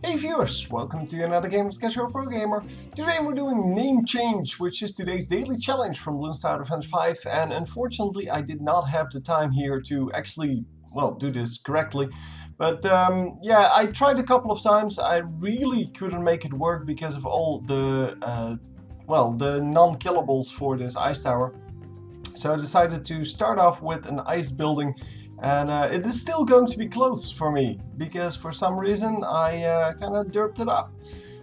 Hey viewers, welcome to another game with Casual Pro Gamer. Today we're doing name change, which is today's daily challenge from Bloons Tower Defense 5, and unfortunately I did not have the time here to actually, well, do this correctly. But yeah, I tried a couple of times. I really couldn't make it work because of all the, the non-killables for this ice tower. So I decided to start off with an ice building. And it is still going to be close for me, because for some reason I kind of derped it up.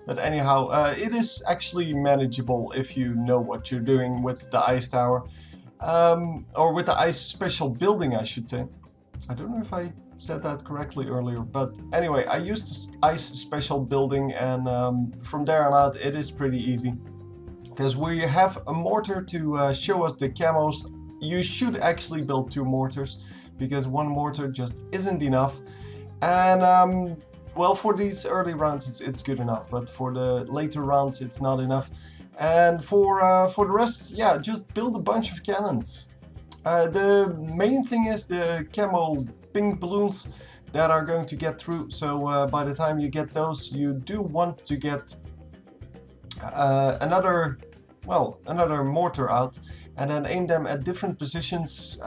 But anyhow, it is actually manageable if you know what you're doing with the ice tower. Or with the ice special building, I should say. I don't know if I said that correctly earlier, but anyway, I used the ice special building, and from there on out it is pretty easy. Because we have a mortar to show us the camos. You should actually build 2 mortars, because 1 mortar just isn't enough. And well, for these early rounds it's good enough, but for the later rounds it's not enough. And for the rest, yeah, just build a bunch of cannons. The main thing is the camo pink balloons that are going to get through. So by the time you get those, you do want to get another mortar out, and then aim them at different positions.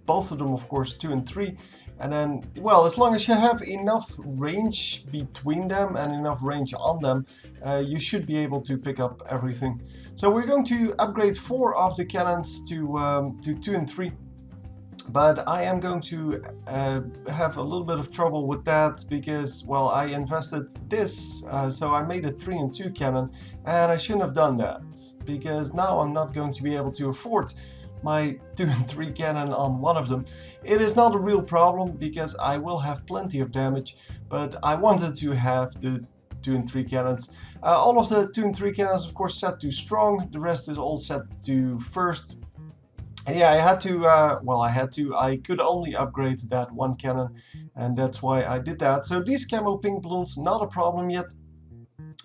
Both of them, of course, 2 and 3, and then, well, as long as you have enough range between them and enough range on them, you should be able to pick up everything. So we're going to upgrade 4 of the cannons to 2 and 3, but I am going to have a little bit of trouble with that because, well, I invested this, so I made a 3 and 2 cannon, and I shouldn't have done that, because now I'm not going to be able to afford my 2 and 3 cannon on one of them. It is not a real problem because I will have plenty of damage, but I wanted to have the 2 and 3 cannons. All of the 2 and 3 cannons, of course, set to strong. The rest is all set to first. And yeah, I could only upgrade that 1 cannon, and that's why I did that. So these camo pink balloons, not a problem yet.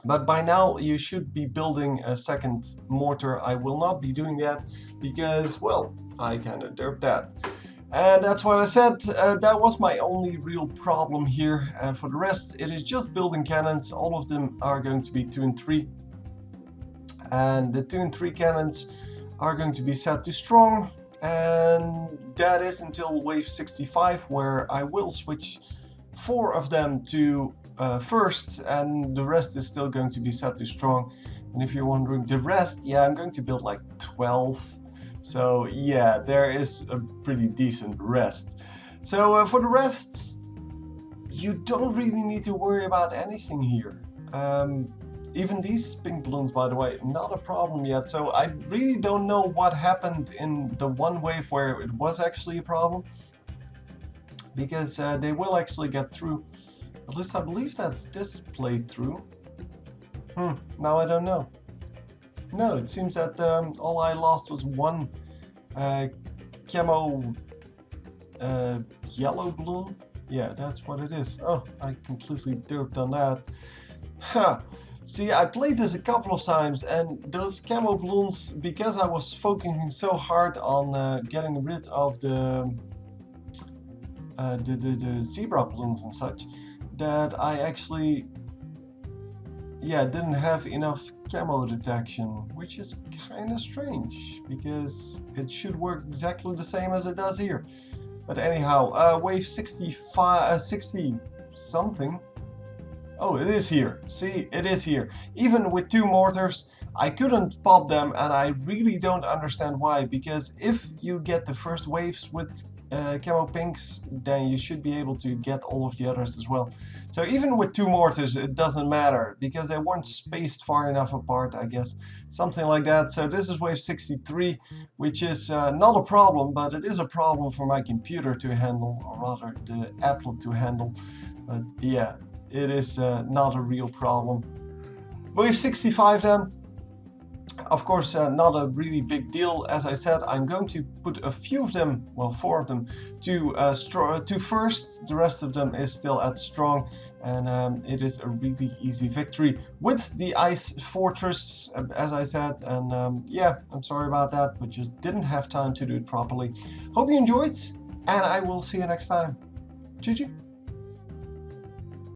But by now you should be building a second mortar. I will not be doing that because, well, I kind of derped that. And that's what I said. That was my only real problem here. And for the rest, it is just building cannons. All of them are going to be 2 and 3. And the 2 and 3 cannons are going to be set to strong. And that is until wave 65, where I will switch 4 of them to first, and the rest is still going to be set to strong. And if you're wondering the rest, yeah, I'm going to build like 12. So yeah, there is a pretty decent rest. So for the rest, you don't really need to worry about anything here. Even these pink balloons, by the way, not a problem yet. So I really don't know what happened in the one wave where it was actually a problem, because they will actually get through. At least I believe that's this playthrough. Now I don't know. No, it seems that all I lost was 1 camo yellow balloon. Yeah, that's what it is. Oh, I completely derped on that. Ha! See, I played this a couple of times, and those camo balloons, because I was focusing so hard on getting rid of the zebra balloons and such, that I actually, yeah, didn't have enough camo detection, which is kind of strange because it should work exactly the same as it does here. But anyhow, wave 65, 60 something. Oh, it is here. See, it is here. Even with 2 mortars, I couldn't pop them, and I really don't understand why, because if you get the first waves with camo pinks, then you should be able to get all of the others as well. So even with 2 mortars, it doesn't matter because they weren't spaced far enough apart, I guess, something like that. So this is wave 63, which is not a problem, but it is a problem for my computer to handle, or rather the applet to handle. But yeah, it is not a real problem. Wave 65 then. Of course, not a really big deal. As I said, I'm going to put a few of them, well, 4 of them, to first. The rest of them is still at strong, and it is a really easy victory with the ice fortress, as I said. And yeah, I'm sorry about that, but just didn't have time to do it properly. Hope you enjoyed, and I will see you next time. GG.